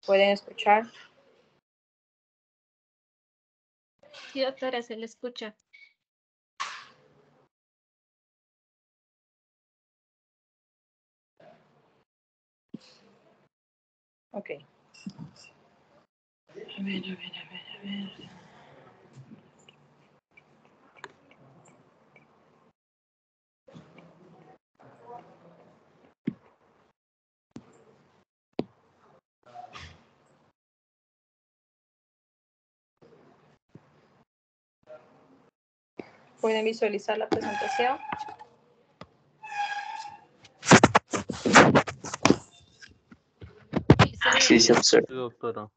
¿Pueden escuchar? Sí, doctora, se le escucha. Ok. A ver. ¿Pueden visualizar la presentación? Sí, sí, doctora. Ok,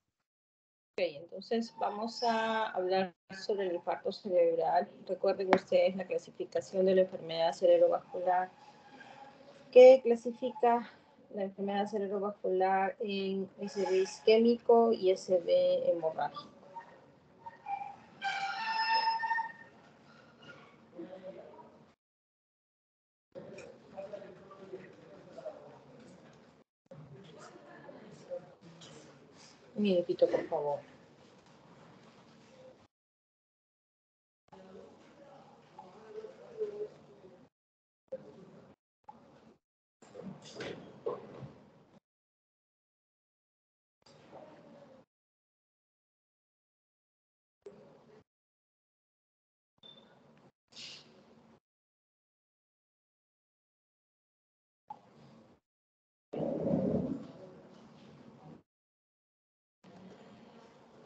entonces vamos a hablar sobre el infarto cerebral. Recuerden ustedes la clasificación de la enfermedad cerebrovascular, que clasifica la enfermedad cerebrovascular en SB isquémico y SB hemorrágico. Un minutito, por favor.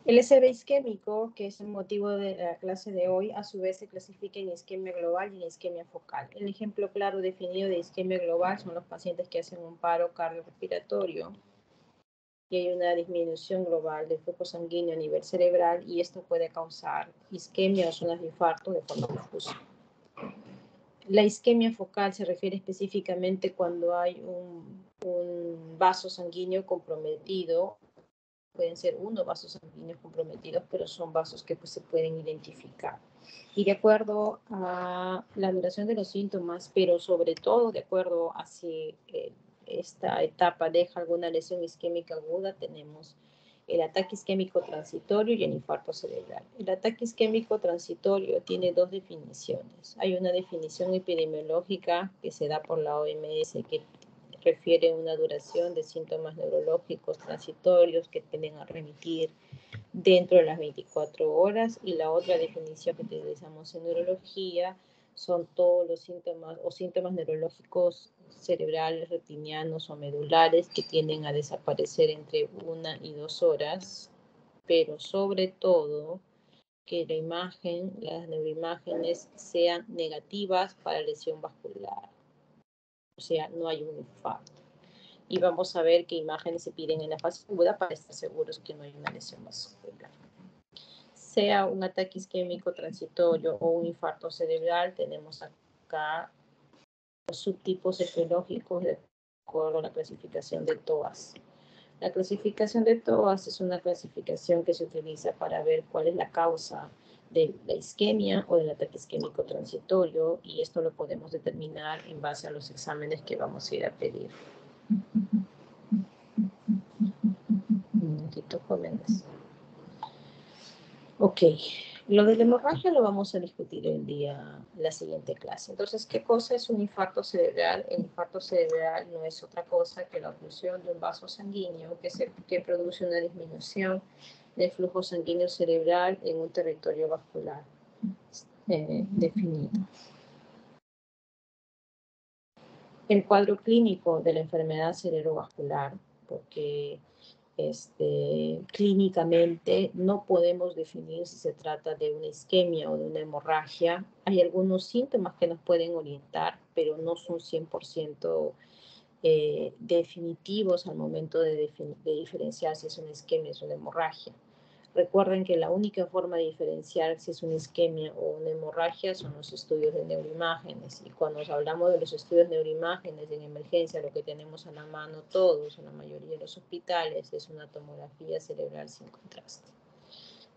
El SB isquémico, que es el motivo de la clase de hoy, a su vez se clasifica en isquemia global y en isquemia focal. El ejemplo claro definido de isquemia global son los pacientes que hacen un paro cardiorrespiratorio y hay una disminución global del flujo sanguíneo a nivel cerebral y esto puede causar isquemia o zonas de infarto de forma difusa. La isquemia focal se refiere específicamente cuando hay un vaso sanguíneo comprometido. Pueden ser vasos sanguíneos comprometidos, pero son vasos que pues, se pueden identificar. Y de acuerdo a la duración de los síntomas, pero sobre todo de acuerdo a si esta etapa deja alguna lesión isquémica aguda, tenemos el ataque isquémico transitorio y el infarto cerebral. El ataque isquémico transitorio tiene dos definiciones. Hay una definición epidemiológica que se da por la OMS que refiere una duración de síntomas neurológicos transitorios que tienden a remitir dentro de las 24 horas y la otra definición que utilizamos en neurología son todos los síntomas o síntomas neurológicos cerebrales, retinianos o medulares que tienden a desaparecer entre 1 y 2 horas, pero sobre todo que la imagen, las neuroimágenes sean negativas para lesión vascular. O sea, no hay un infarto. Y vamos a ver qué imágenes se piden en la fase aguda para estar seguros que no hay una lesión vascular. Sea un ataque isquémico transitorio o un infarto cerebral, tenemos acá los subtipos etiológicos de acuerdo a la clasificación de TOAS. La clasificación de TOAS es una clasificación que se utiliza para ver cuál es la causa de la isquemia o del ataque isquémico transitorio y esto lo podemos determinar en base a los exámenes que vamos a ir a pedir. Un momentito, jóvenes. Ok, lo de la hemorragia lo vamos a discutir la siguiente clase. Entonces, ¿qué cosa es un infarto cerebral? El infarto cerebral no es otra cosa que la oclusión de un vaso sanguíneo que produce una disminución del flujo sanguíneo cerebral en un territorio vascular definido. El cuadro clínico de la enfermedad cerebrovascular, porque clínicamente no podemos definir si se trata de una isquemia o de una hemorragia. Hay algunos síntomas que nos pueden orientar, pero no son 100% definitivos al momento de diferenciar si es una isquemia o es una hemorragia. Recuerden que la única forma de diferenciar si es una isquemia o una hemorragia son los estudios de neuroimágenes. Y cuando hablamos de los estudios de neuroimágenes en emergencia, lo que tenemos a la mano todos, en la mayoría de los hospitales, es una tomografía cerebral sin contraste.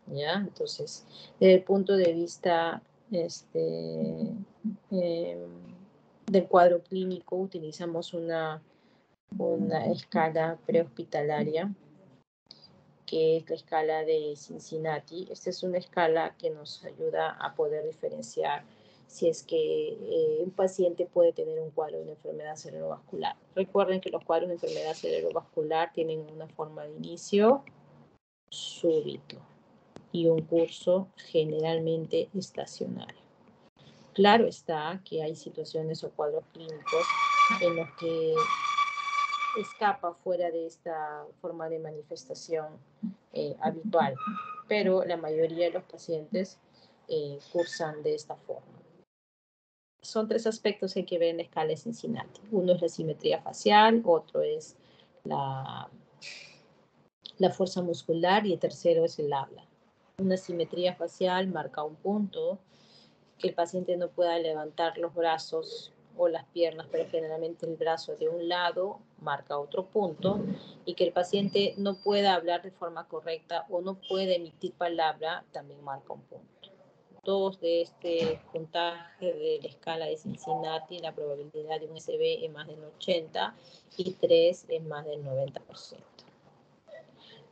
¿Ya? Entonces, desde el punto de vista del cuadro clínico, utilizamos una escala prehospitalaria que es la escala de Cincinnati. Esta es una escala que nos ayuda a poder diferenciar si es que un paciente puede tener un cuadro de una enfermedad cerebrovascular. Recuerden que los cuadros de enfermedad cerebrovascular tienen una forma de inicio súbito y un curso generalmente estacionario. Claro está que hay situaciones o cuadros clínicos en los que escapa fuera de esta forma de manifestación habitual, pero la mayoría de los pacientes cursan de esta forma. Son tres aspectos que hay que ver en la escala de Cincinnati. Uno es la simetría facial, otro es la fuerza muscular y el tercero es el habla. Una simetría facial marca un punto, que el paciente no pueda levantar los brazos o las piernas, pero generalmente el brazo de un lado marca otro punto, y que el paciente no pueda hablar de forma correcta o no pueda emitir palabra también marca un punto. Dos de este puntaje de la escala de Cincinnati, la probabilidad de un SB es más del 80 y 3 es más del 90%.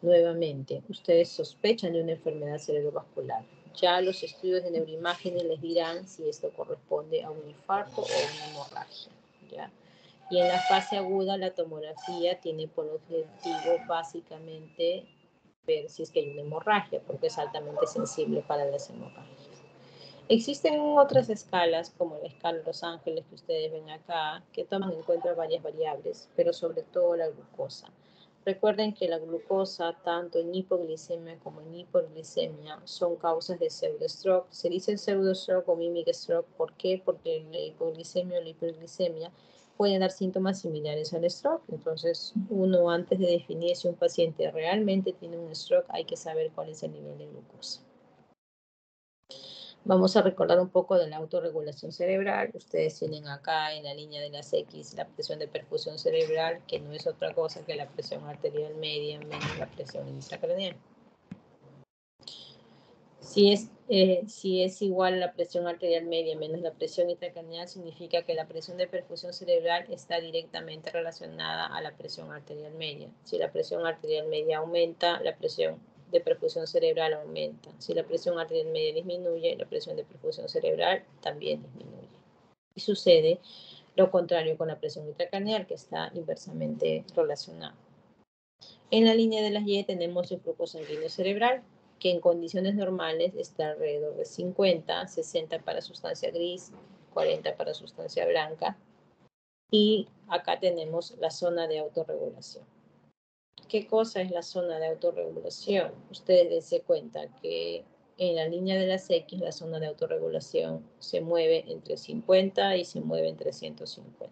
Nuevamente, ustedes sospechan de una enfermedad cerebrovascular. Ya los estudios de neuroimágenes les dirán si esto corresponde a un infarto o a una hemorragia, ¿ya? Y en la fase aguda, la tomografía tiene por objetivo básicamente ver si es que hay una hemorragia, porque es altamente sensible para las hemorragias. Existen otras escalas, como la escala de Los Ángeles que ustedes ven acá, que toman en cuenta varias variables, pero sobre todo la glucosa. Recuerden que la glucosa, tanto en hipoglicemia como en hiperglicemia, son causas de pseudostroke. Se dice pseudostroke o mimic stroke. ¿Por qué? Porque la hipoglicemia o la hiperglicemia pueden dar síntomas similares al stroke. Entonces, uno, antes de definir si un paciente realmente tiene un stroke, hay que saber cuál es el nivel de glucosa. Vamos a recordar un poco de la autorregulación cerebral. Ustedes tienen acá en la línea de las X la presión de perfusión cerebral, que no es otra cosa que la presión arterial media menos la presión intracraneal. Si es igual a la presión arterial media menos la presión intracraneal, significa que la presión de perfusión cerebral está directamente relacionada a la presión arterial media. Si la presión arterial media aumenta, la presión de perfusión cerebral aumenta. Si la presión arterial media disminuye, la presión de perfusión cerebral también disminuye. Y sucede lo contrario con la presión intracraneal, que está inversamente relacionada. En la línea de las Y tenemos el flujo sanguíneo cerebral, que en condiciones normales está alrededor de 50, 60 para sustancia gris, 40 para sustancia blanca. Y acá tenemos la zona de autorregulación. ¿Qué cosa es la zona de autorregulación? Ustedes dense cuenta que en la línea de las X la zona de autorregulación se mueve entre 50 y se mueve entre 150.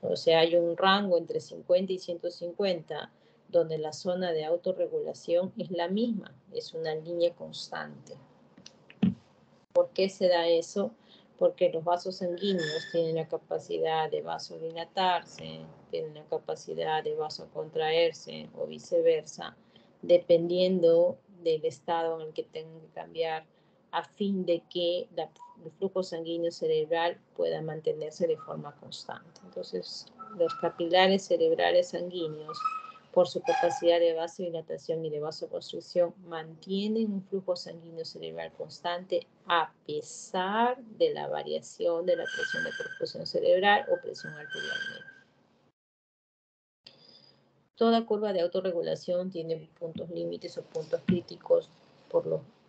O sea, hay un rango entre 50 y 150 donde la zona de autorregulación es la misma, es una línea constante. ¿Por qué se da eso? Porque los vasos sanguíneos tienen la capacidad de vasodilatarse, tienen la capacidad de vasocontraerse o viceversa, dependiendo del estado en el que tengan que cambiar, a fin de que el flujo sanguíneo cerebral pueda mantenerse de forma constante. Entonces, los capilares cerebrales sanguíneos, por su capacidad de vasodilatación y de vasoconstricción, mantienen un flujo sanguíneo cerebral constante a pesar de la variación de la presión de perfusión cerebral o presión arterial media. Toda curva de autorregulación tiene puntos límites o puntos críticos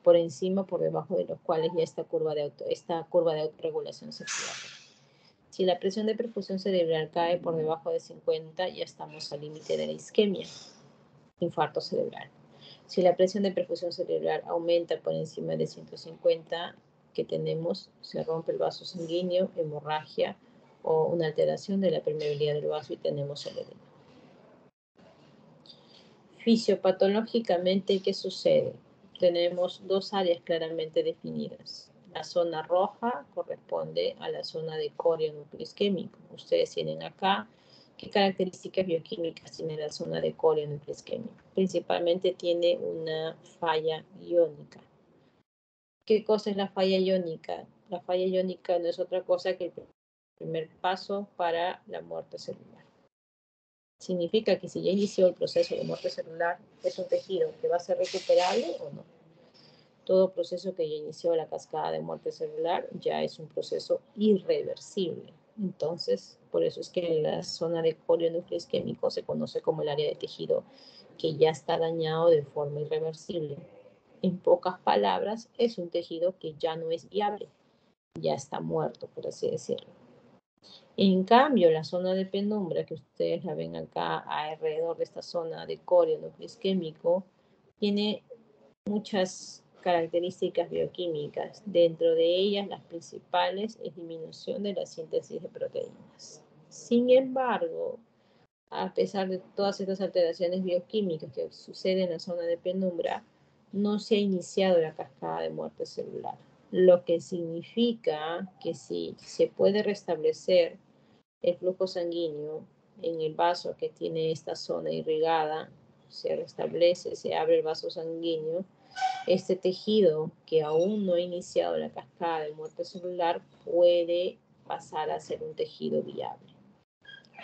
por encima o por debajo de los cuales ya esta curva de autorregulación se pierde. Si la presión de perfusión cerebral cae por debajo de 50, ya estamos al límite de la isquemia, infarto cerebral. Si la presión de perfusión cerebral aumenta por encima de 150, que tenemos, se rompe el vaso sanguíneo, hemorragia o una alteración de la permeabilidad del vaso y tenemos el edema. Fisiopatológicamente, ¿qué sucede? Tenemos dos áreas claramente definidas. La zona roja corresponde a la zona de corio núcleo isquémico. Ustedes tienen acá qué características bioquímicas tiene la zona de corio núcleo isquémico. Principalmente tiene una falla iónica. ¿Qué cosa es la falla iónica? La falla iónica no es otra cosa que el primer paso para la muerte celular. Significa que si ya inició el proceso de muerte celular, es un tejido que va a ser recuperable o no. Todo proceso que ya inició la cascada de muerte celular ya es un proceso irreversible. Entonces, por eso es que la zona de coronúcleo isquémico se conoce como el área de tejido que ya está dañado de forma irreversible. En pocas palabras, es un tejido que ya no es viable, ya está muerto, por así decirlo. En cambio, la zona de penumbra, que ustedes la ven acá alrededor de esta zona de coronúcleo isquémico, tiene muchas características bioquímicas. Dentro de ellas, las principales es disminución de la síntesis de proteínas. Sin embargo, a pesar de todas estas alteraciones bioquímicas que suceden en la zona de penumbra, no se ha iniciado la cascada de muerte celular, lo que significa que si se puede restablecer el flujo sanguíneo en el vaso que tiene esta zona irrigada, se restablece, se abre el vaso sanguíneo, este tejido que aún no ha iniciado la cascada de muerte celular puede pasar a ser un tejido viable.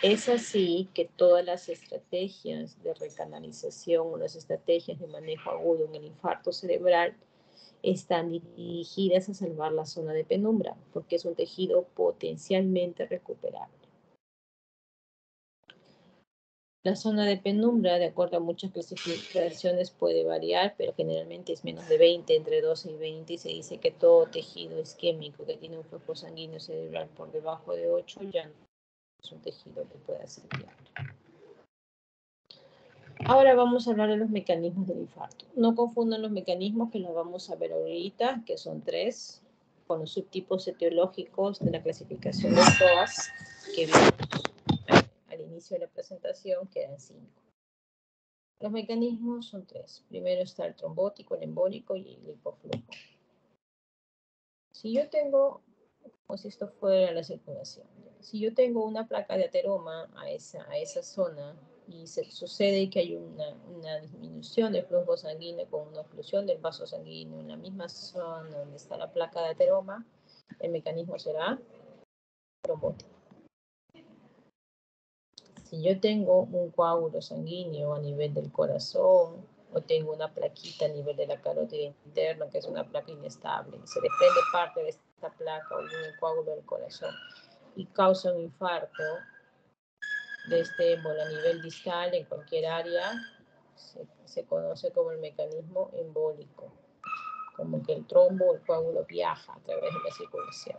Es así que todas las estrategias de recanalización o las estrategias de manejo agudo en el infarto cerebral están dirigidas a salvar la zona de penumbra, porque es un tejido potencialmente recuperable. La zona de penumbra, de acuerdo a muchas clasificaciones, puede variar, pero generalmente es menos de 20, entre 12 y 20, y se dice que todo tejido isquémico que tiene un flujo sanguíneo cerebral por debajo de 8 ya no es un tejido que pueda ser viable. Ahora vamos a hablar de los mecanismos del infarto. No confundan los mecanismos que los vamos a ver ahorita, que son 3, con los subtipos etiológicos de la clasificación de TOAS que vimos al inicio de la presentación, que eran 5. Los mecanismos son 3. Primero está el trombótico, el embólico y el hipoflujo. Si yo tengo, como si esto fuera la circulación, si yo tengo una placa de ateroma a esa zona y sucede que hay una disminución del flujo sanguíneo con una oclusión del vaso sanguíneo en la misma zona donde está la placa de ateroma, el mecanismo será trombótico. Si yo tengo un coágulo sanguíneo a nivel del corazón o tengo una plaquita a nivel de la carótida interna, que es una placa inestable, y se desprende parte de esta placa o de un coágulo del corazón y causa un infarto de este émbolo a nivel distal en cualquier área, se conoce como el mecanismo embólico, como que el trombo o el coágulo viaja a través de la circulación.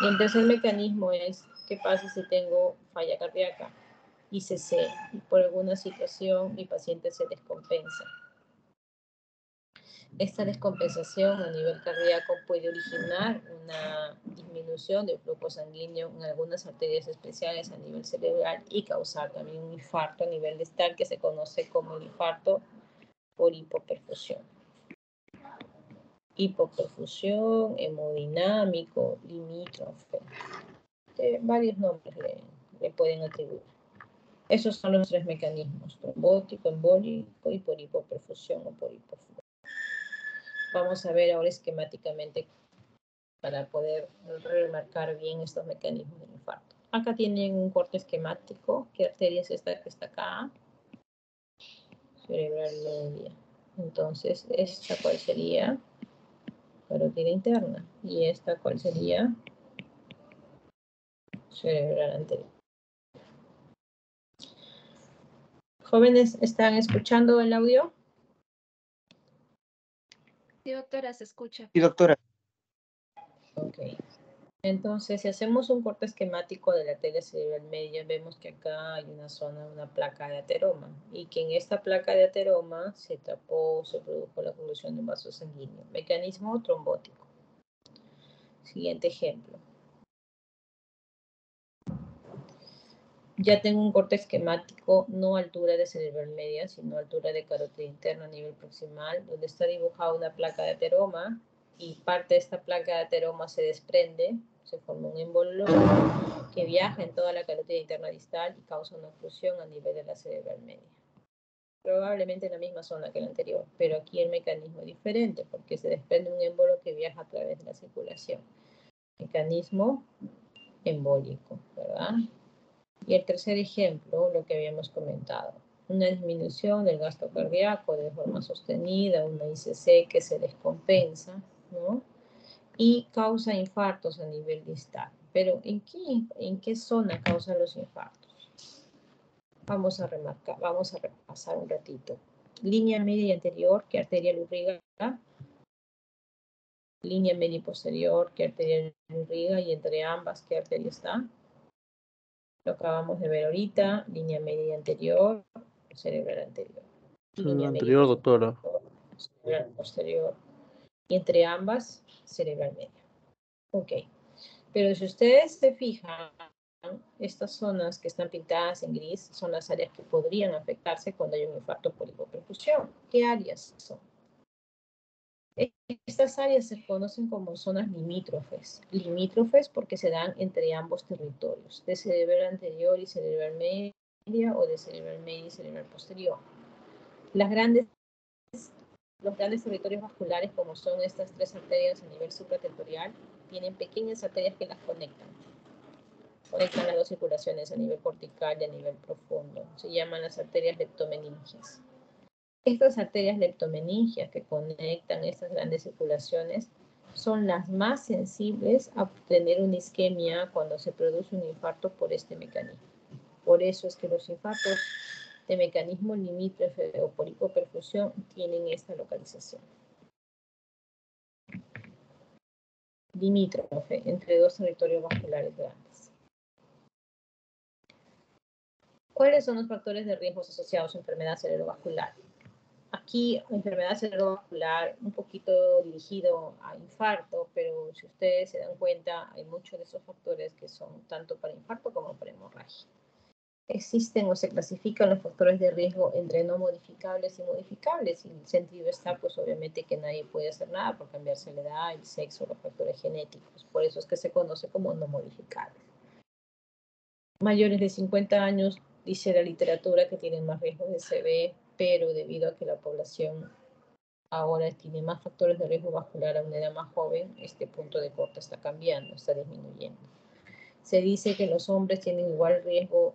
Y el tercer mecanismo es, ¿qué pasa si tengo falla cardíaca? ICC, y por alguna situación mi paciente se descompensa. Esta descompensación a nivel cardíaco puede originar una disminución del flujo sanguíneo en algunas arterias especiales a nivel cerebral y causar también un infarto a nivel distal que se conoce como el infarto por hipoperfusión. Hipoperfusión, hemodinámico, limítrofe. Varios nombres le pueden atribuir. Esos son los 3 mecanismos: trombótico, embólico y por hipoperfusión o por hipoflujo. Vamos a ver ahora esquemáticamente para poder remarcar bien estos mecanismos del infarto. Acá tienen un corte esquemático. ¿Qué arteria es esta que está acá? Cerebral media. Entonces, ¿esta cuál sería? Carótida interna. ¿Y esta cuál sería? Cerebral anterior. ¿Jóvenes están escuchando el audio? Sí, doctora, se escucha. Sí, doctora. Ok. Entonces, si hacemos un corte esquemático de la arteria cerebral media, vemos que acá hay una zona, una placa de ateroma, y que en esta placa de ateroma se tapó, se produjo la oclusión de un vaso sanguíneo. Mecanismo trombótico. Siguiente ejemplo. Ya tengo un corte esquemático, no a altura de cerebral media, sino a altura de carótida interna a nivel proximal, donde está dibujada una placa de ateroma, y parte de esta placa de ateroma se desprende, se forma un émbolo que viaja en toda la carótida interna distal y causa una oclusión a nivel de la cerebral media. Probablemente en la misma zona que la anterior, pero aquí el mecanismo es diferente, porque se desprende un émbolo que viaja a través de la circulación. Mecanismo embólico, ¿verdad? Y el tercer ejemplo, lo que habíamos comentado, una disminución del gasto cardíaco de forma sostenida, una ICC que se descompensa, ¿no? Y causa infartos a nivel distal. Pero ¿en qué zona causan los infartos? Vamos a repasar un ratito. Línea media y anterior, ¿qué arteria lo irriga? Línea media y posterior, ¿qué arteria lo irriga? Y entre ambas, ¿qué arteria está? Lo acabamos de ver ahorita. Línea media y anterior, cerebral anterior. Línea media y Anterior, doctora. cerebral posterior. Y entre ambas, cerebral media. Ok. Pero si ustedes se fijan, estas zonas que están pintadas en gris son las áreas que podrían afectarse cuando hay un infarto por hipoperfusión. ¿Qué áreas son? Estas áreas se conocen como zonas limítrofes. Limítrofes porque se dan entre ambos territorios, de cerebral anterior y cerebral media o de cerebral media y cerebral posterior. Los grandes territorios vasculares, como son estas tres arterias a nivel supratentorial, tienen pequeñas arterias que las conectan. Conectan las dos circulaciones a nivel cortical y a nivel profundo. Se llaman las arterias leptomeningias. Estas arterias leptomeningias que conectan estas grandes circulaciones son las más sensibles a obtener una isquemia cuando se produce un infarto por este mecanismo. Por eso es que los infartos de mecanismo limítrofe o por hipoperfusión tienen esta localización. Limítrofe entre dos territorios vasculares grandes. ¿Cuáles son los factores de riesgo asociados a enfermedad cerebrovascular? Aquí, enfermedad cerebrovascular, un poquito dirigido a infarto, pero si ustedes se dan cuenta, hay muchos de esos factores que son tanto para infarto como para hemorragia. Existen o se clasifican los factores de riesgo entre no modificables y modificables, y el sentido está, pues obviamente que nadie puede hacer nada por cambiarse la edad, el sexo, los factores genéticos. Por eso es que se conoce como no modificables. Mayores de 50 años, dice la literatura, que tienen más riesgo de CV, pero debido a que la población ahora tiene más factores de riesgo vascular a una edad más joven, este punto de corte está cambiando, está disminuyendo. Se dice que los hombres tienen igual riesgo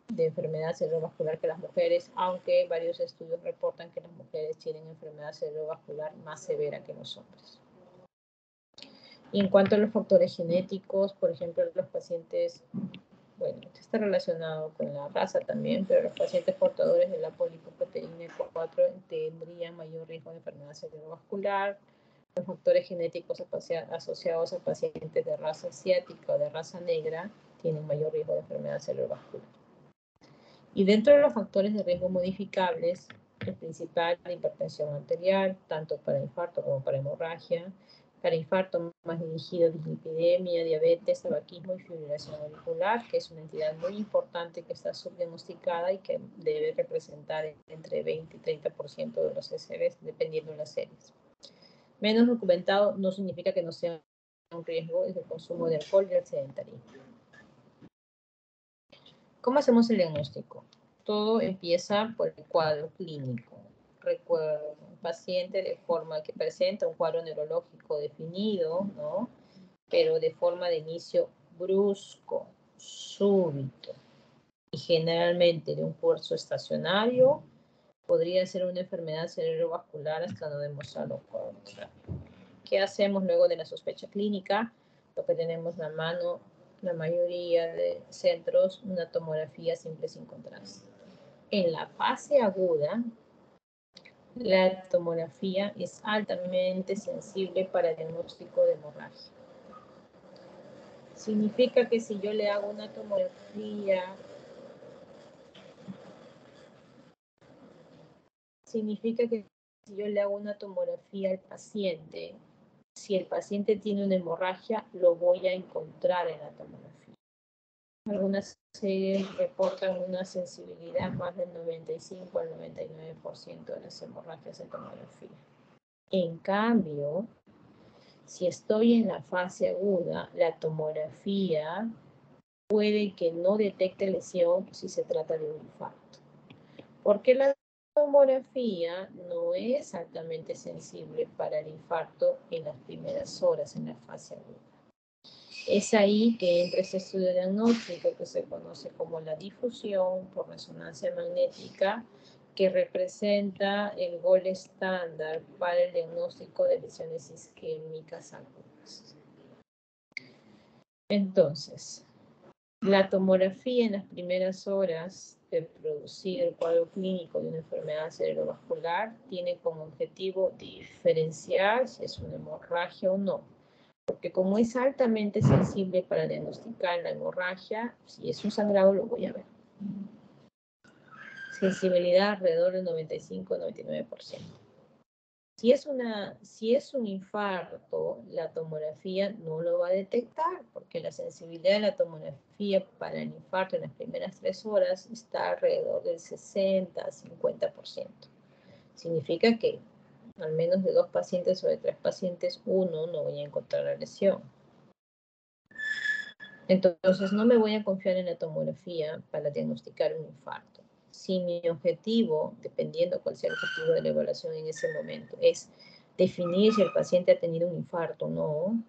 de enfermedad cerebrovascular que las mujeres, aunque varios estudios reportan que las mujeres tienen enfermedad cerebrovascular más severa que los hombres. Y en cuanto a los factores genéticos, por ejemplo, los pacientes, bueno, está relacionado con la raza también, pero los pacientes portadores de la polipoproteína 4 tendrían mayor riesgo de enfermedad cerebrovascular. Los factores genéticos asociados a pacientes de raza asiática o de raza negra tienen mayor riesgo de enfermedad cerebrovascular. Y dentro de los factores de riesgo modificables, el principal, la hipertensión arterial, tanto para infarto como para hemorragia. Para infarto más dirigido, dislipidemia, diabetes, tabaquismo y fibrilación auricular, que es una entidad muy importante que está subdiagnosticada y que debe representar entre 20 y 30% de los SCVs, dependiendo de las series. Menos documentado no significa que no sea un riesgo, es el consumo de alcohol y el sedentarismo. ¿Cómo hacemos el diagnóstico? Todo empieza por el cuadro clínico. Recuerdo, un paciente de forma que presenta un cuadro neurológico definido, ¿no? Pero de forma de inicio brusco, súbito, y generalmente de un curso estacionario, podría ser una enfermedad cerebrovascular hasta no demostrar lo contrario. ¿Qué hacemos luego de la sospecha clínica? Lo que tenemos en la mano, la mayoría de centros, una tomografía simple sin contraste. En la fase aguda, la tomografía es altamente sensible para el diagnóstico de hemorragia. Significa que si yo le hago una tomografía, al paciente, si el paciente tiene una hemorragia, lo voy a encontrar en la tomografía. Algunas series reportan una sensibilidad más del 95 al 99% de las hemorragias de tomografía. En cambio, si estoy en la fase aguda, la tomografía puede que no detecte lesión si se trata de un infarto. Porque la tomografía no es altamente sensible para el infarto en las primeras horas en la fase aguda. Es ahí que entra ese estudio diagnóstico que se conoce como la difusión por resonancia magnética, que representa el gol estándar para el diagnóstico de lesiones isquémicas agudas. Entonces, la tomografía en las primeras horas de producir el cuadro clínico de una enfermedad cerebrovascular tiene como objetivo diferenciar si es una hemorragia o no. Porque como es altamente sensible para diagnosticar la hemorragia, si es un sangrado lo voy a ver. Sensibilidad alrededor del 95-99%. Si es un infarto, la tomografía no lo va a detectar, porque la sensibilidad de la tomografía para el infarto en las primeras 3 horas está alrededor del 60-50%. Significa que al menos de 2 pacientes o de 3 pacientes, uno no voy a encontrar la lesión. Entonces, no me voy a confiar en la tomografía para diagnosticar un infarto. Si mi objetivo, dependiendo cuál sea el objetivo de la evaluación en ese momento, es definir si el paciente ha tenido un infarto o no,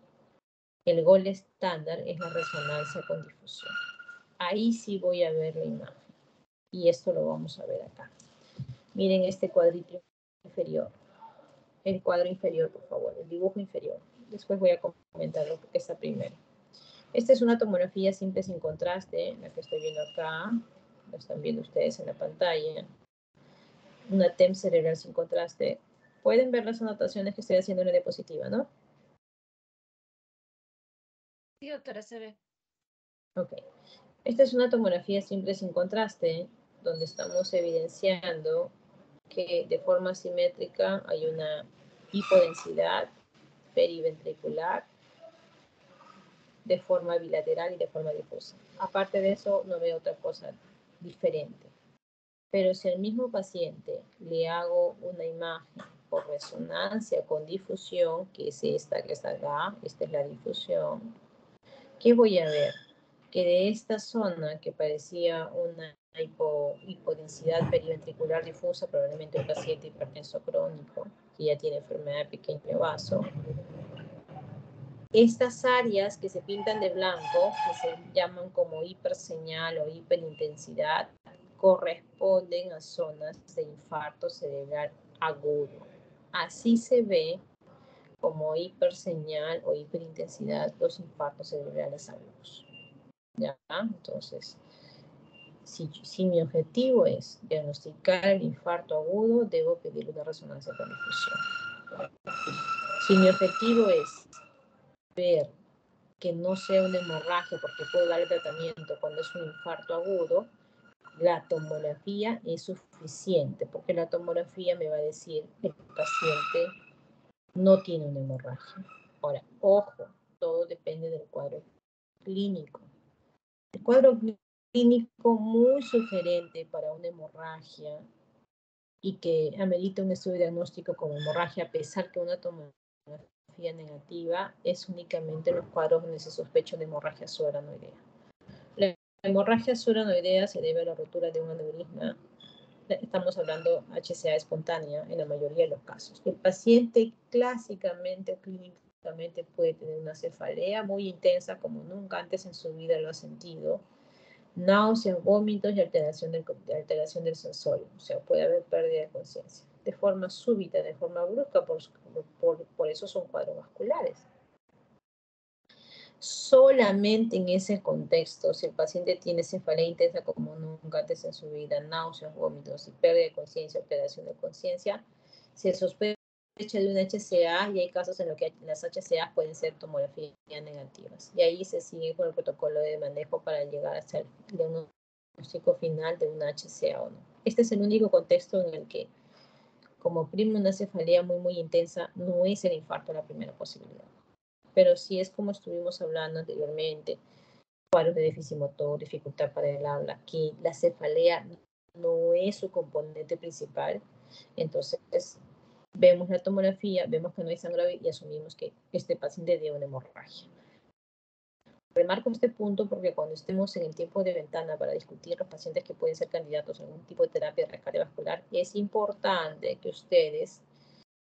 el gol estándar es la resonancia con difusión. Ahí sí voy a ver la imagen. Y esto lo vamos a ver acá. Miren este cuadrito inferior. El cuadro inferior, por favor, el dibujo inferior. Después voy a comentar lo que está primero. Esta es una tomografía simple sin contraste, la que estoy viendo acá, lo están viendo ustedes en la pantalla. Una TEM cerebral sin contraste. Pueden ver las anotaciones que estoy haciendo en la diapositiva, ¿no? Sí, doctora, se ve. Ok. Esta es una tomografía simple sin contraste, donde estamos evidenciando que de forma simétrica hay una hipodensidad periventricular de forma bilateral y de forma difusa. Aparte de eso, no veo otra cosa diferente. Pero si al mismo paciente le hago una imagen por resonancia con difusión, que es esta que está acá, esta es la difusión, ¿qué voy a ver? Que de esta zona que parecía una hipodensidad periventricular difusa, probablemente un paciente hipertenso crónico, que ya tiene enfermedad de pequeño vaso, estas áreas que se pintan de blanco, que se llaman como hiperseñal o hiperintensidad, corresponden a zonas de infarto cerebral agudo. Así se ve como hiperseñal o hiperintensidad los infartos cerebrales agudos. ¿Ya? Entonces, si mi objetivo es diagnosticar el infarto agudo, debo pedir una resonancia con difusión. Si mi objetivo es ver que no sea una hemorragia, porque puedo dar el tratamiento cuando es un infarto agudo, la tomografía es suficiente, porque la tomografía me va a decir que el paciente no tiene una hemorragia. Ahora, ojo, todo depende del cuadro clínico. El cuadro clínico muy sugerente para una hemorragia y que amerita un estudio diagnóstico como hemorragia, a pesar que una tomografía negativa, es únicamente los cuadros donde se sospecha de hemorragia subaranoidea. La hemorragia subaranoidea se debe a la rotura de un aneurisma. Estamos hablando HCA espontánea en la mayoría de los casos. El paciente clásicamente o clínicamente puede tener una cefalea muy intensa como nunca antes en su vida lo ha sentido, náuseas, vómitos y alteración del sensorio. O sea, puede haber pérdida de conciencia de forma súbita, de forma brusca, por eso son cuadros vasculares. Solamente en ese contexto, si el paciente tiene cefalea intensa como nunca antes en su vida, náuseas, vómitos y pérdida de conciencia, alteración de conciencia, se sospecha de un HCA y hay casos en los que las HCA pueden ser tomografías negativas. Y ahí se sigue con el protocolo de manejo para llegar hasta el diagnóstico final de una HCA o no. Este es el único contexto en el que, como prima una cefalea muy intensa, no es el infarto la primera posibilidad. Pero sí es como estuvimos hablando anteriormente, cuadros de déficit motor, dificultad para el habla, que la cefalea no es su componente principal. Entonces, vemos la tomografía, vemos que no hay sangrado y asumimos que este paciente tiene una hemorragia. Remarco este punto porque cuando estemos en el tiempo de ventana para discutir los pacientes que pueden ser candidatos a algún tipo de terapia de rescate vascular, es importante que ustedes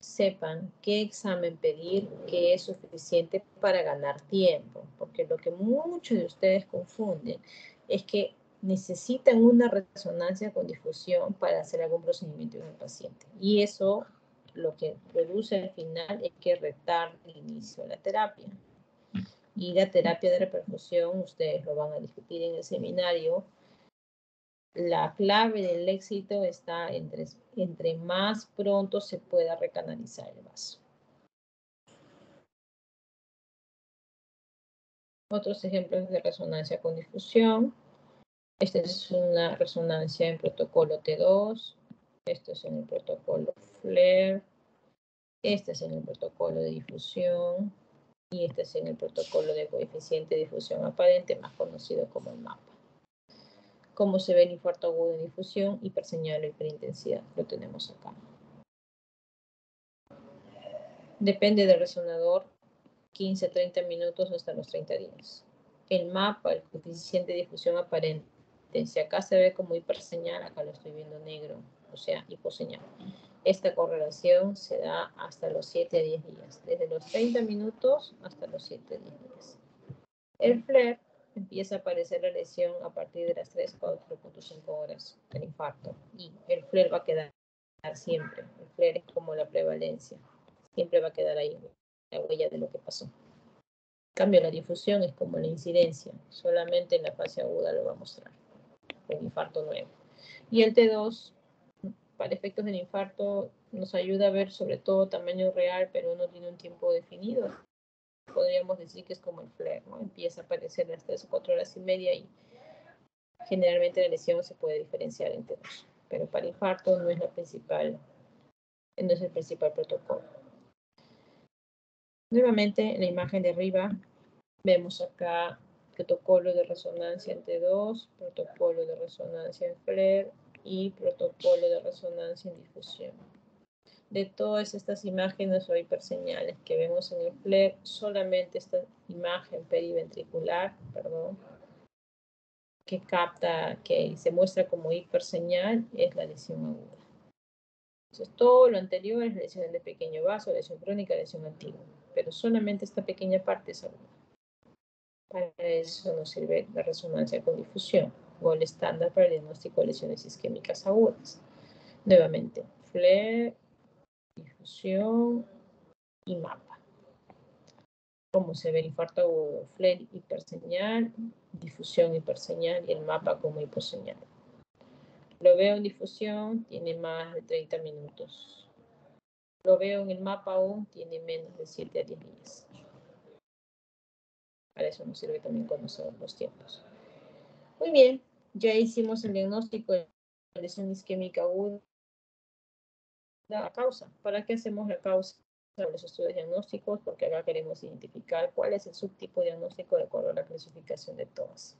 sepan qué examen pedir que es suficiente para ganar tiempo, porque lo que muchos de ustedes confunden es que necesitan una resonancia con difusión para hacer algún procedimiento en el paciente. Y eso lo que produce al final es que retarde el inicio de la terapia. Y la terapia de repercusión, ustedes lo van a discutir en el seminario. La clave del éxito está entre más pronto se pueda recanalizar el vaso. Otros ejemplos de resonancia con difusión. Esta es una resonancia en protocolo T2. Esto es en el protocolo FLAIR. Este es en el protocolo de difusión. Y este es en el protocolo de coeficiente de difusión aparente, más conocido como el MAPA. Cómo se ve el infarto agudo de difusión, hiperseñal o hiperintensidad. Lo tenemos acá. Depende del resonador, 15 a 30 minutos hasta los 30 días. El MAPA, el coeficiente de difusión aparente. Si acá se ve como hiperseñal, acá lo estoy viendo negro, o sea, hiposeñal. Esta correlación se da hasta los 7 a 10 días, desde los 30 minutos hasta los 7 a 10 días. El FLAIR empieza a aparecer la lesión a partir de las 3, 4.5 horas del infarto. Y el FLAIR va a quedar siempre. El FLAIR es como la prevalencia. Siempre va a quedar ahí la huella de lo que pasó. En cambio, la difusión es como la incidencia. Solamente en la fase aguda lo va a mostrar. El infarto nuevo. Y el T2, para efectos del infarto, nos ayuda a ver sobre todo tamaño real, pero no tiene un tiempo definido. Podríamos decir que es como el FLAIR, ¿no? Empieza a aparecer a las 3 o 4 horas y media y generalmente la lesión se puede diferenciar entre dos. Pero para el infarto no es el principal protocolo. Nuevamente, en la imagen de arriba, vemos acá protocolo de resonancia en T2, protocolo de resonancia en FLAIR y protocolo de resonancia en difusión. De todas estas imágenes o hiperseñales que vemos en el FLAIR, solamente esta imagen periventricular, que capta, que se muestra como hiperseñal, es la lesión aguda. Entonces, todo lo anterior es lesión de pequeño vaso, lesión crónica, lesión antigua, pero solamente esta pequeña parte es aguda. Para eso nos sirve la resonancia con difusión, o el estándar para el diagnóstico de lesiones isquémicas agudas. Nuevamente, FLAIR, difusión y MAPA. Como se ve el infarto agudo, FLAIR hiperseñal, difusión hiperseñal y el MAPA como hiposeñal. Lo veo en difusión, tiene más de 30 minutos. Lo veo en el MAPA aún, tiene menos de 7 a 10 días. Para eso nos sirve también conocer los tiempos. Muy bien, ya hicimos el diagnóstico de lesión isquémica aguda. La causa. ¿Para qué hacemos la causa de los estudios diagnósticos? Porque acá queremos identificar cuál es el subtipo diagnóstico de acuerdo a la clasificación de todas.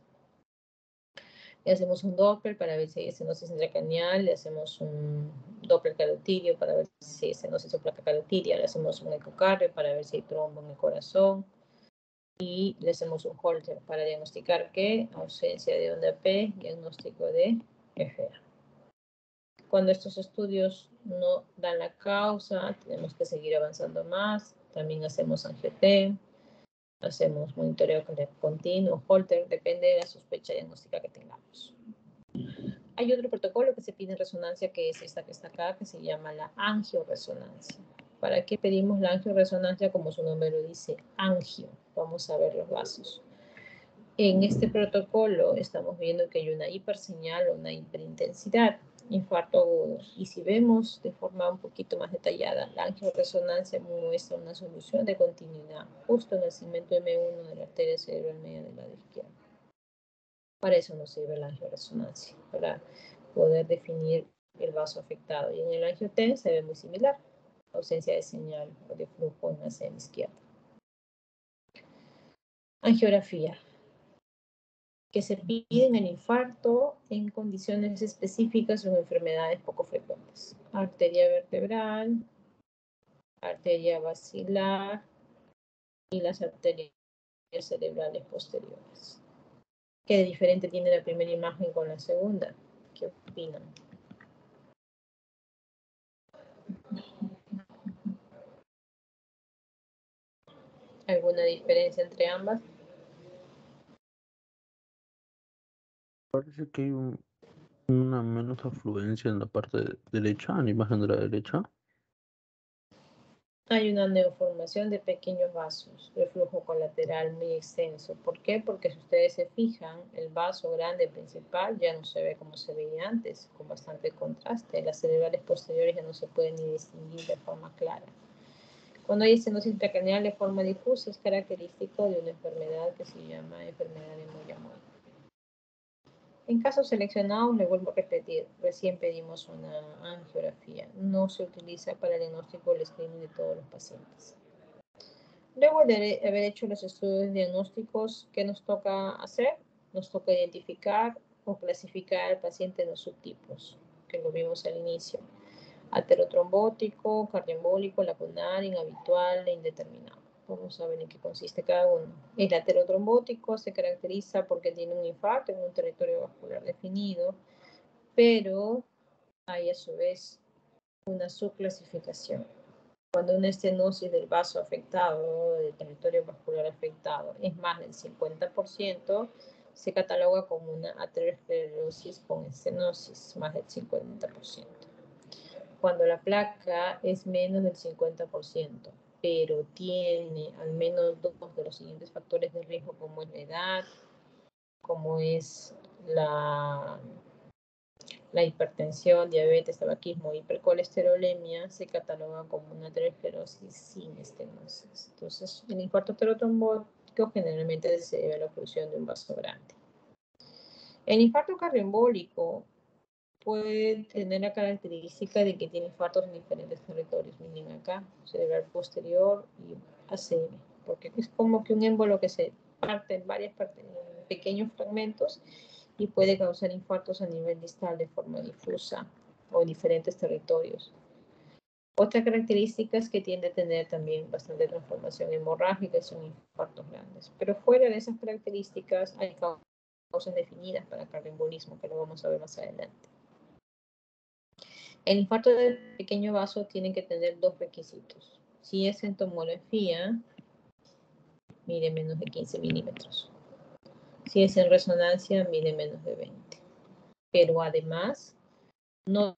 Le hacemos un Doppler para ver si hay estenosis intracraneal, le hacemos un Doppler carotidio para ver si hay estenosis o placa carotidia, le hacemos un ecocardio para ver si hay trombo en el corazón y le hacemos un Holter para diagnosticar ¿qué? Ausencia de onda P, diagnóstico de FA. Cuando estos estudios no dan la causa, tenemos que seguir avanzando más. También hacemos angiotem, hacemos monitoreo continuo, Holter, depende de la sospecha diagnóstica que tengamos. Hay otro protocolo que se pide en resonancia, que es esta que está acá, que se llama la angioresonancia. ¿Para qué pedimos la angioresonancia? Como su nombre lo dice, angio. Vamos a ver los vasos. En este protocolo estamos viendo que hay una hiperseñal o una hiperintensidad, infarto agudo. Y si vemos de forma un poquito más detallada, la angioresonancia muestra una solución de continuidad justo en el segmento M1 de la arteria cerebral media del lado izquierdo. Para eso nos sirve la angioresonancia, para poder definir el vaso afectado. Y en el angiotem se ve muy similar, ausencia de señal o de flujo en la escena izquierda. Angiografía, que se pide en el infarto en condiciones específicas o en enfermedades poco frecuentes. Arteria vertebral, arteria basilar y las arterias cerebrales posteriores. ¿Qué de diferente tiene la primera imagen con la segunda? ¿Qué opinan? alguna diferencia entre ambas? Parece que hay una menos afluencia en la parte derecha, en la imagen de la derecha. Hay una neoformación de pequeños vasos de flujo colateral muy extenso. ¿Por qué? Porque si ustedes se fijan, el vaso grande principal ya no se ve como se veía antes, con bastante contraste. Las cerebrales posteriores ya no se pueden ni distinguir de forma clara. Cuando hay estenosis intracraneal de forma difusa, es característico de una enfermedad que se llama enfermedad de Moyamoy. En casos seleccionados, le vuelvo a repetir, recién pedimos una angiografía. No se utiliza para el diagnóstico del screening de todos los pacientes. Luego de haber hecho los estudios diagnósticos, ¿qué nos toca hacer? Nos toca identificar o clasificar al paciente en los subtipos, que lo vimos al inicio. Aterotrombótico, cardioembólico, lacunar, inhabitual e indeterminado. Vamos a ver en qué consiste cada uno. El aterotrombótico se caracteriza porque tiene un infarto en un territorio vascular definido, pero hay a su vez una subclasificación. Cuando una estenosis del vaso afectado o del territorio vascular afectado es más del 50%, se cataloga como una aterosclerosis con estenosis, más del 50%. Cuando la placa es menos del 50%, pero tiene al menos dos de los siguientes factores de riesgo, como es la edad, como es la hipertensión, diabetes, tabaquismo, hipercolesterolemia, se cataloga como una aterosclerosis sin estenosis. Entonces, el infarto aterotrombótico generalmente se debe a la oclusión de un vaso grande. El infarto cardioembólico puede tener la característica de que tiene infartos en diferentes territorios. Miren acá, cerebral posterior y ACM, porque es como que un émbolo que se parte en varias partes, en pequeños fragmentos, y puede causar infartos a nivel distal de forma difusa o en diferentes territorios. Otra característica es que tiende a tener también bastante transformación hemorrágica y son infartos grandes. Pero fuera de esas características hay causas definidas para el cardioembolismo, que lo vamos a ver más adelante. El infarto del pequeño vaso tiene que tener dos requisitos. Si es en tomografía, mide menos de 15 milímetros. Si es en resonancia, mide menos de 20. Pero además, no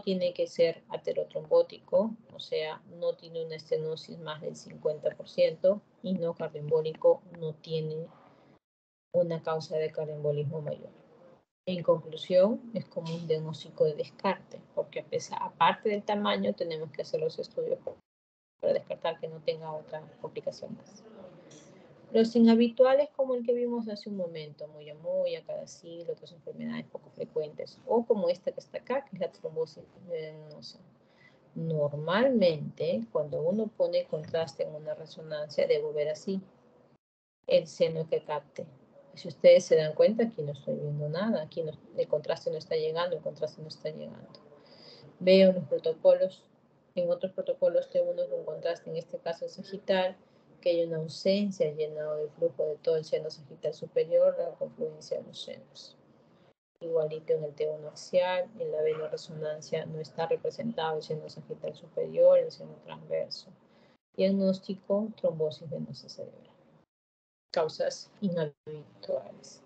tiene que ser aterotrombótico, o sea, no tiene una estenosis más del 50%, y no cardioembólico, no tiene una causa de cardioembolismo mayor. En conclusión, es como un diagnóstico de descarte, porque aparte del tamaño, tenemos que hacer los estudios para descartar que no tenga otra complicación más. Los inhabituales, como el que vimos hace un momento, muy a cada siglo, otras enfermedades poco frecuentes, o como esta que está acá, que es la trombosis venosa. Normalmente, cuando uno pone contraste en una resonancia, debo ver así el seno que capte. Si ustedes se dan cuenta, aquí no estoy viendo nada, aquí no, el contraste no está llegando, el contraste no está llegando. Veo en los protocolos, en otros protocolos tengo uno con contraste, en este caso el sagital, que hay una ausencia llenado de flujo de todo el seno sagital superior, la confluencia de los senos. Igualito en el T1 axial, en la venoresonancia no está representado el seno sagital superior, el seno transverso. Diagnóstico, trombosis venosa cerebral. Causas inhabituales.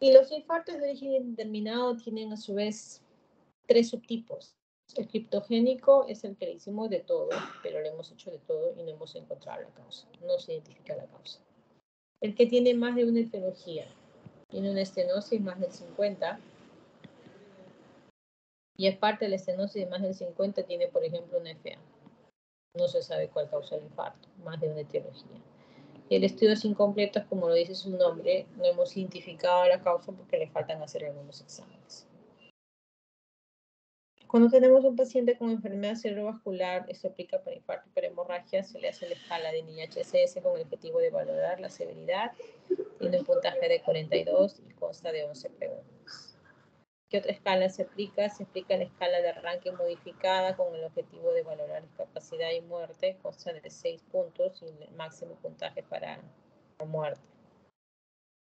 Y los infartos de origen indeterminado tienen a su vez tres subtipos. El criptogénico es el que le hicimos de todo, pero le hemos hecho de todo y no hemos encontrado la causa. No se identifica la causa. El que tiene más de una etiología, tiene una estenosis más del 50, y aparte de la estenosis de más del 50 tiene, por ejemplo, una FA. No se sabe cuál causa el infarto, más de una etiología. Y el estudio es incompleto, como lo dice su nombre, no hemos identificado la causa porque le faltan hacer algunos exámenes. Cuando tenemos un paciente con enfermedad cerebrovascular, esto aplica para infarto y para hemorragia, se le hace la escala de NIHSS con el objetivo de valorar la severidad. Tiene un puntaje de 42 y consta de 11 preguntas. ¿Qué otra escala se aplica? Se aplica la escala de arranque modificada con el objetivo de valorar discapacidad y muerte, consta de 6 puntos y el máximo puntaje para la muerte.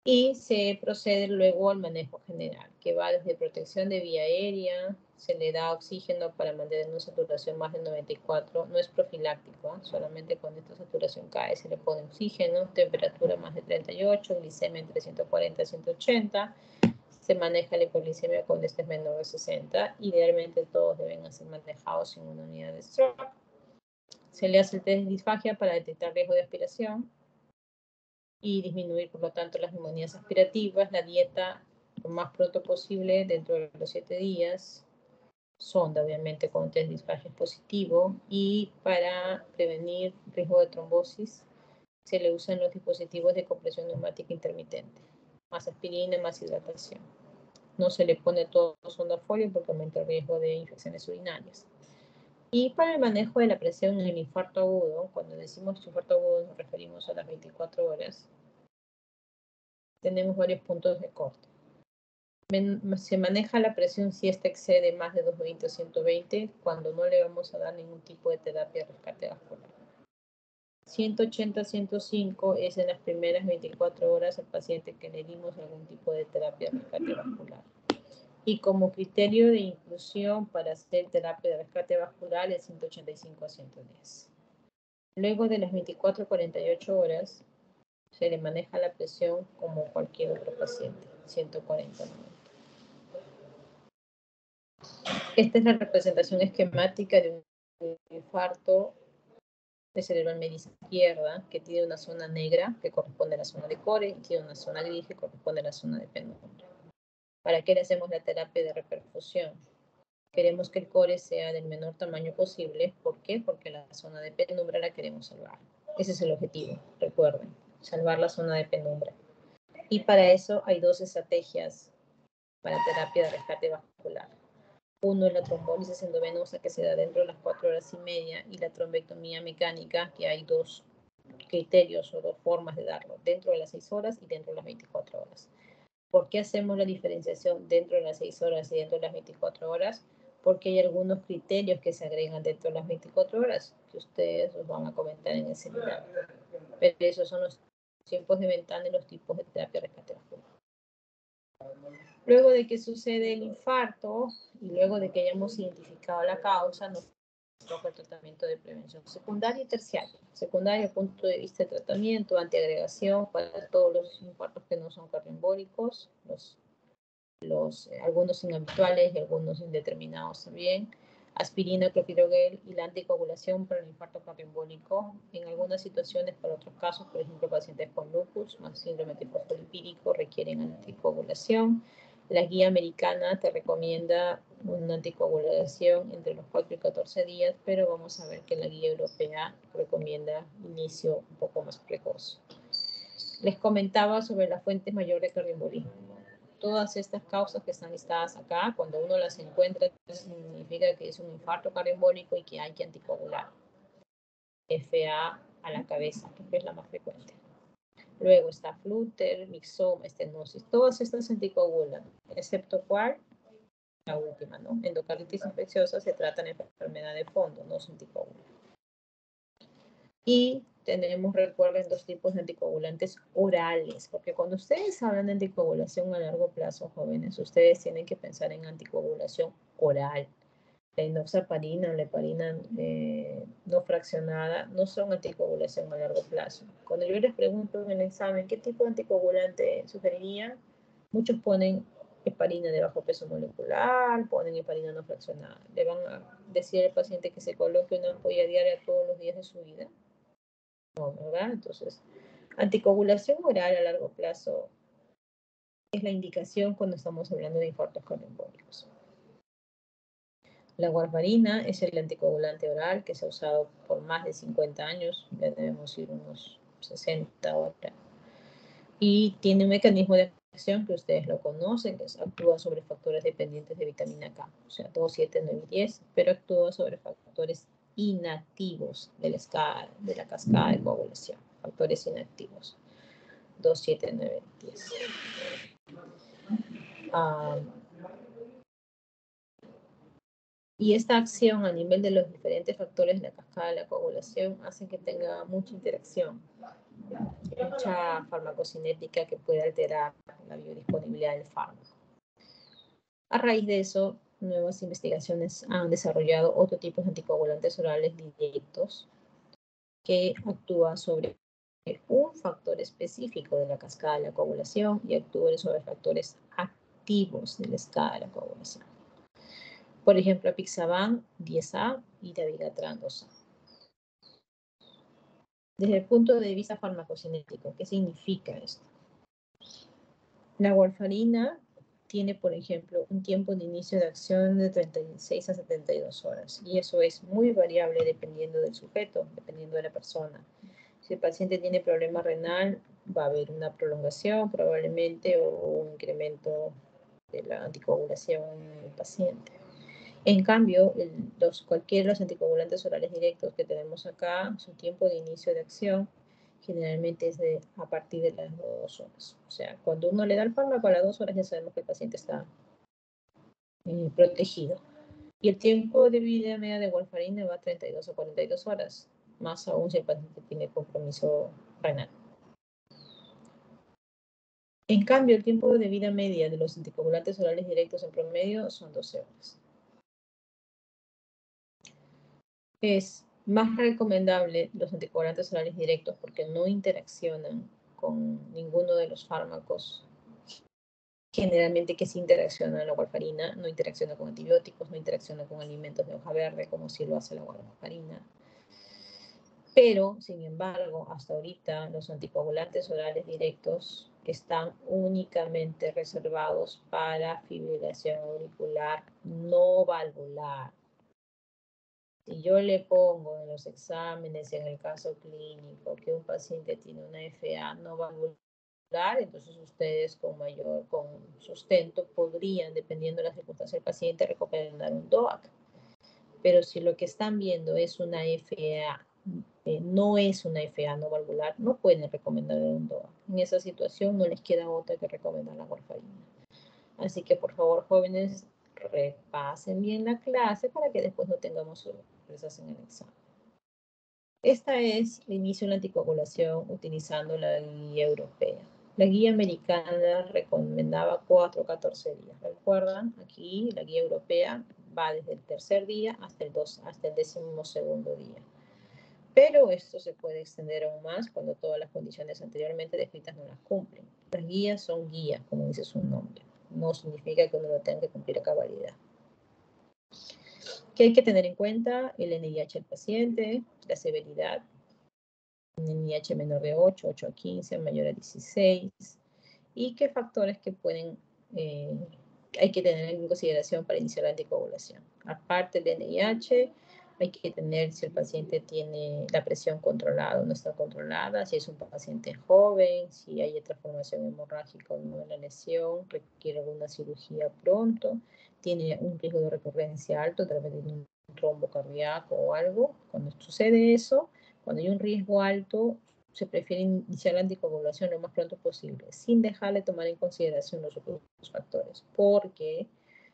Y se procede luego al manejo general, que va desde protección de vía aérea, se le da oxígeno para mantener una saturación más de 94, no es profiláctico, ¿eh? Solamente cuando esta saturación cae se le pone oxígeno, temperatura más de 38, glicemia entre 140 y 180, se maneja la hipoglicemia cuando este es menor de 60, idealmente todos deben ser manejados en una unidad de stroke. Se le hace el test de disfagia para detectar riesgo de aspiración y disminuir, por lo tanto, las neumonías aspirativas, la dieta lo más pronto posible dentro de los 7 días, sonda obviamente con test de disfagia positivo, y para prevenir riesgo de trombosis se le usan los dispositivos de compresión neumática intermitente, más aspirina, más hidratación. No se le pone todo sonda folio porque aumenta el riesgo de infecciones urinarias. Y para el manejo de la presión en el infarto agudo, cuando decimos infarto agudo nos referimos a las 24 horas, tenemos varios puntos de corte. Se maneja la presión si esta excede más de 220 o 120, cuando no le vamos a dar ningún tipo de terapia de rescate vascular. 180, 105 es en las primeras 24 horas al paciente que le dimos algún tipo de terapia de rescate vascular. Y como criterio de inclusión para hacer terapia de rescate vascular es 185 a 110. Luego de las 24 a 48 horas se le maneja la presión como cualquier otro paciente, 140 90. Esta es la representación esquemática de un infarto de cerebral media izquierda que tiene una zona negra que corresponde a la zona de core y tiene una zona gris que corresponde a la zona de penumbra. ¿Para qué le hacemos la terapia de reperfusión? Queremos que el core sea del menor tamaño posible. ¿Por qué? Porque la zona de penumbra la queremos salvar. Ese es el objetivo, recuerden, salvar la zona de penumbra. Y para eso hay dos estrategias para terapia de rescate vascular. Uno es la trombólisis endovenosa que se da dentro de las 4 horas y media y la trombectomía mecánica, que hay dos criterios o dos formas de darlo, dentro de las 6 horas y dentro de las 24 horas. ¿Por qué hacemos la diferenciación dentro de las 6 horas y dentro de las 24 horas? Porque hay algunos criterios que se agregan dentro de las 24 horas, que ustedes los van a comentar en el seminario. Pero esos son los tiempos de ventana y los tipos de terapia de rescate vascular. Luego de que sucede el infarto y luego de que hayamos identificado la causa, nos toca el tratamiento de prevención secundaria y terciaria. Secundaria, punto de vista de tratamiento, antiagregación para todos los infartos que no son cardioembólicos, algunos inhabituales y algunos indeterminados también. Aspirina, clopidogrel y la anticoagulación para el infarto cardioembólico. En algunas situaciones, para otros casos, por ejemplo, pacientes con lupus, más síndrome tifosfolipídico, requieren anticoagulación. La guía americana te recomienda una anticoagulación entre los 4 y 14 días, pero vamos a ver que la guía europea recomienda inicio un poco más precoz. Les comentaba sobre las fuentes mayores de cardioembolismo. Todas estas causas que están listadas acá, cuando uno las encuentra, significa que es un infarto cardioembólico y que hay que anticoagular. FA a la cabeza, que es la más frecuente. Luego está flutter, mixoma, estenosis. Todas estas anticoagulan, excepto cuál, la última, ¿no? Endocarditis infecciosa se trata de enfermedad de fondo, no se anticoagula. Y tenemos, recuerden, dos tipos de anticoagulantes orales, porque cuando ustedes hablan de anticoagulación a largo plazo, jóvenes, ustedes tienen que pensar en anticoagulación oral. La enoxaparina o la heparina no fraccionada no son anticoagulación a largo plazo. Cuando yo les pregunto en el examen qué tipo de anticoagulante sugeriría, muchos ponen heparina de bajo peso molecular, ponen heparina no fraccionada. Le van a decir al paciente que se coloque una ampolla diaria todos los días de su vida. No, ¿verdad? Entonces, anticoagulación oral a largo plazo es la indicación cuando estamos hablando de infartos cardioembólicos. La warfarina es el anticoagulante oral que se ha usado por más de 50 años, ya debemos ir unos 60 ahora. Y tiene un mecanismo de acción que ustedes lo conocen, que actúa sobre factores dependientes de vitamina K, o sea, 2, 7, 9 y 10, pero actúa sobre factores inactivos de la cascada de coagulación, factores inactivos, 2, 7, 9 y 10. Y esta acción a nivel de los diferentes factores de la cascada de la coagulación hace que tenga mucha interacción, mucha farmacocinética que puede alterar la biodisponibilidad del fármaco. A raíz de eso, nuevas investigaciones han desarrollado otro tipo de anticoagulantes orales directos que actúan sobre un factor específico de la cascada de la coagulación y actúan sobre factores activos de la escala de la coagulación. Por ejemplo, apixaban 10A y dabigatran 2A. Desde el punto de vista farmacocinético, ¿qué significa esto? La warfarina tiene, por ejemplo, un tiempo de inicio de acción de 36 a 72 horas. Y eso es muy variable dependiendo del sujeto, dependiendo de la persona. Si el paciente tiene problema renal, va a haber una prolongación probablemente o un incremento de la anticoagulación en el paciente. En cambio, cualquiera de los anticoagulantes orales directos que tenemos acá, su tiempo de inicio de acción generalmente es a partir de las 2 horas. O sea, cuando uno le da el fármaco a las 2 horas ya sabemos que el paciente está protegido. Y el tiempo de vida media de warfarina va a 32 a 42 horas, más aún si el paciente tiene compromiso renal. En cambio, el tiempo de vida media de los anticoagulantes orales directos en promedio son 12 horas. Es más recomendable los anticoagulantes orales directos porque no interaccionan con ninguno de los fármacos. Generalmente que sí interacciona la warfarina, no interacciona con antibióticos, no interacciona con alimentos de hoja verde como si lo hace la warfarina. Pero, sin embargo, hasta ahorita los anticoagulantes orales directos están únicamente reservados para fibrilación auricular no valvular. Si yo le pongo en los exámenes, en el caso clínico, que un paciente tiene una FA no valvular, entonces ustedes con sustento podrían, dependiendo de la circunstancia del paciente, recomendar un DOAC. Pero si lo que están viendo es una FA, no es una FA no valvular, no pueden recomendar un DOAC. En esa situación no les queda otra que recomendar la warfarina. Así que por favor, jóvenes, repasen bien la clase para que después no tengamos sorpresas en el examen. Esta es el inicio de la anticoagulación utilizando la guía europea. La guía americana recomendaba 4 a 14 días. ¿Recuerdan? Aquí la guía europea va desde el tercer día hasta el 12º día. Pero esto se puede extender aún más cuando todas las condiciones anteriormente descritas no las cumplen. Las guías son guías, como dice su nombre. No significa que uno lo tenga que cumplir a cabalidad. ¿Qué hay que tener en cuenta? El NIH del paciente, la severidad, NIH menor de 8, 8 a 15, mayor a 16, y qué factores que hay que tener en consideración para iniciar la anticoagulación. Aparte del NIH, hay que tener si el paciente tiene la presión controlada o no está controlada, si es un paciente joven, si hay transformación hemorrágica o no en la lesión, requiere alguna cirugía pronto, tiene un riesgo de recurrencia alto a través de un trombo cardíaco o algo. Cuando sucede eso, cuando hay un riesgo alto, se prefiere iniciar la anticoagulación lo más pronto posible, sin dejar de tomar en consideración los otros factores, porque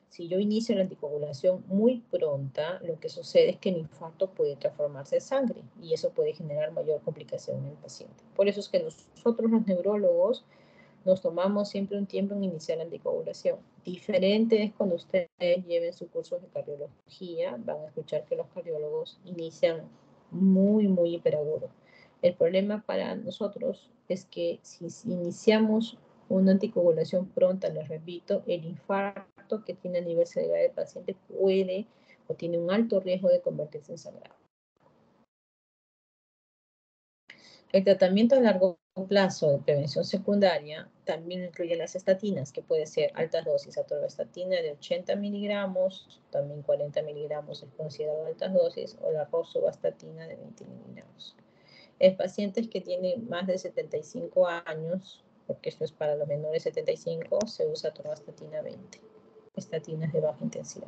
si yo inicio la anticoagulación muy pronta, lo que sucede es que el infarto puede transformarse en sangre y eso puede generar mayor complicación en el paciente. Por eso es que nosotros los neurólogos nos tomamos siempre un tiempo en iniciar la anticoagulación. Diferente es cuando ustedes lleven su curso de cardiología, van a escuchar que los cardiólogos inician muy hiperagudo. El problema para nosotros es que si iniciamos una anticoagulación pronta, les repito, el infarto que tiene a nivel cerebral del paciente puede o tiene un alto riesgo de convertirse en sangrado. El tratamiento a largo plazo de prevención secundaria también incluye las estatinas, que puede ser altas dosis, atorvastatina de 80 miligramos, también 40 miligramos es considerado altas dosis, o la rosuvastatina de 20 miligramos. En pacientes que tienen más de 75 años, porque esto es para los menores de 75, se usa atorvastatina 20, estatinas de baja intensidad.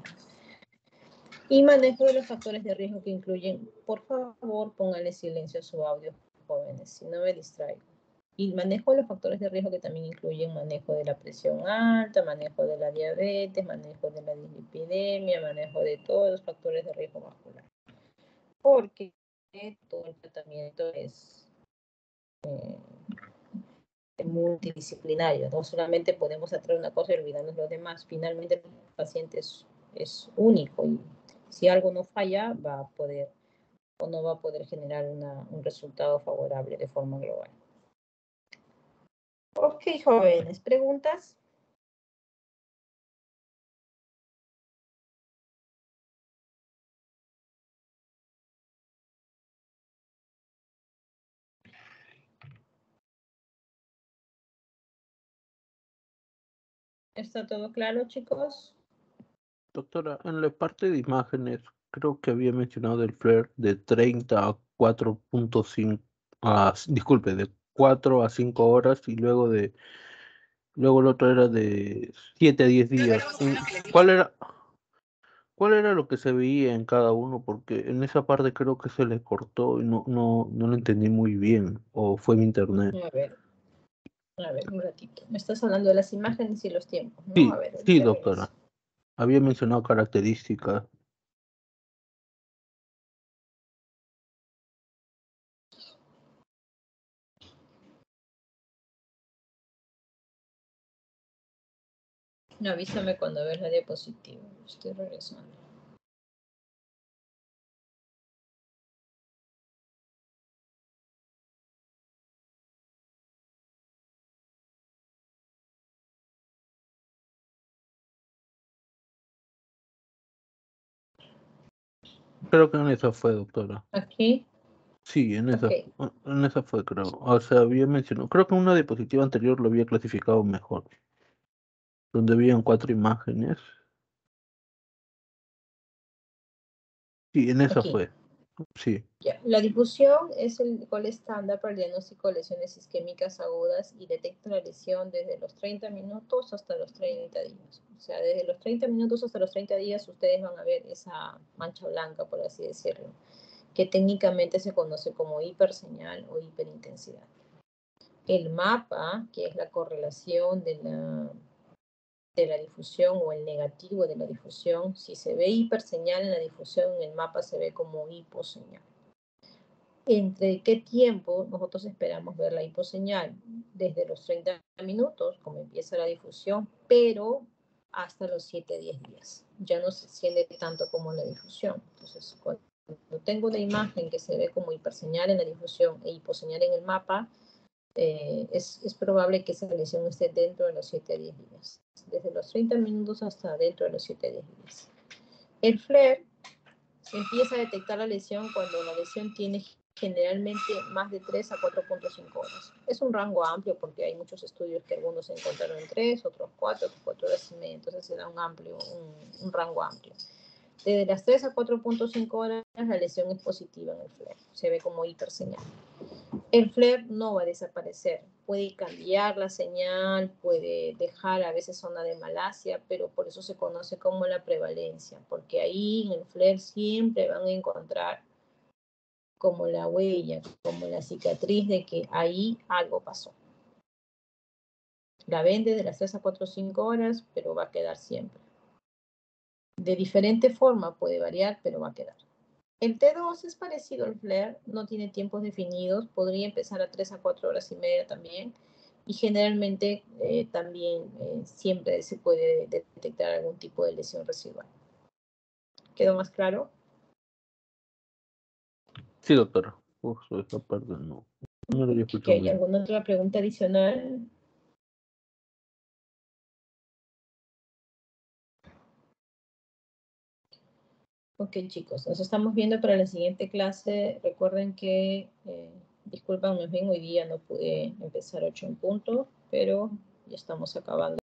Y manejo de los factores de riesgo que incluyen, por favor, pónganle silencio a su audio, jóvenes, si no me distraigo. Y manejo de los factores de riesgo que también incluyen manejo de la presión alta, manejo de la diabetes, manejo de la dislipidemia, manejo de todos los factores de riesgo vascular. Porque todo el tratamiento es multidisciplinario. No solamente podemos tratar una cosa y olvidarnos los demás. Finalmente, los pacientes es único y si algo no falla va a poder o no va a poder generar un resultado favorable de forma global. Ok, jóvenes, ¿preguntas? ¿Está todo claro, chicos? Doctora, en la parte de imágenes, creo que había mencionado el flare de 30 a 4.5, disculpe, de 4 a 5 horas y luego el otro era de 7 a 10 días. ¿Cuál era lo que se veía en cada uno? Porque en esa parte creo que se le cortó y no lo entendí muy bien, o fue mi internet. A ver, un ratito. Me estás hablando de las imágenes y los tiempos, ¿no? A Sí, ver, sí, ahorita doctora. regreso. Había mencionado características. No, avísame cuando ves la diapositiva. Estoy regresando. Creo que en esa fue, doctora. Aquí. Sí, Ok. en esa fue, creo. O sea, había mencionado, creo que en una diapositiva anterior lo había clasificado mejor, donde habían 4 imágenes. Sí, en esa Aquí. fue. Sí, Ya. La difusión es el gol estándar para el diagnóstico de lesiones isquémicas agudas y detecta la lesión desde los 30 minutos hasta los 30 días. O sea, desde los 30 minutos hasta los 30 días ustedes van a ver esa mancha blanca, por así decirlo, que técnicamente se conoce como hiperseñal o hiperintensidad. El mapa, que es la correlación de la difusión o el negativo de la difusión, si se ve hiperseñal en la difusión, en el mapa se ve como hiposeñal. ¿Entre qué tiempo nosotros esperamos ver la hiposeñal? Desde los 30 minutos, como empieza la difusión, pero hasta los 7-10 días. Ya no se siente tanto como la difusión. Entonces, cuando tengo una imagen que se ve como hiperseñal en la difusión e hiposeñal en el mapa, es probable que esa lesión esté dentro de los 7-10 días. Desde los 30 minutos hasta dentro de los 7-10 días. El flare se empieza a detectar la lesión cuando la lesión tiene generalmente más de 3 a 4.5 horas. Es un rango amplio porque hay muchos estudios que algunos se encontraron en 3, otros 4, otros 4 horas y media. Entonces se da un rango amplio. Desde las 3 a 4.5 horas la lesión es positiva en el flare. Se ve como hiperseñal. El flare no va a desaparecer. Puede cambiar la señal, puede dejar a veces zona de malasia, pero por eso se conoce como la prevalencia, porque ahí en el flare siempre van a encontrar como la huella, como la cicatriz de que ahí algo pasó. La ven desde las 3 a 4 o 5 horas, pero va a quedar siempre. De diferente forma puede variar, pero va a quedar. El T2 es parecido al flare, no tiene tiempos definidos, podría empezar a 3 a 4 horas y media también, y generalmente también siempre se puede detectar algún tipo de lesión residual. ¿Quedó más claro? sí, doctora. Esa parte no lo había escuchado ¿Hay bien. alguna otra pregunta adicional? Ok, chicos, nos estamos viendo para la siguiente clase. Recuerden que, disculpen, hoy día no pude empezar 8 en punto, pero ya estamos acabando.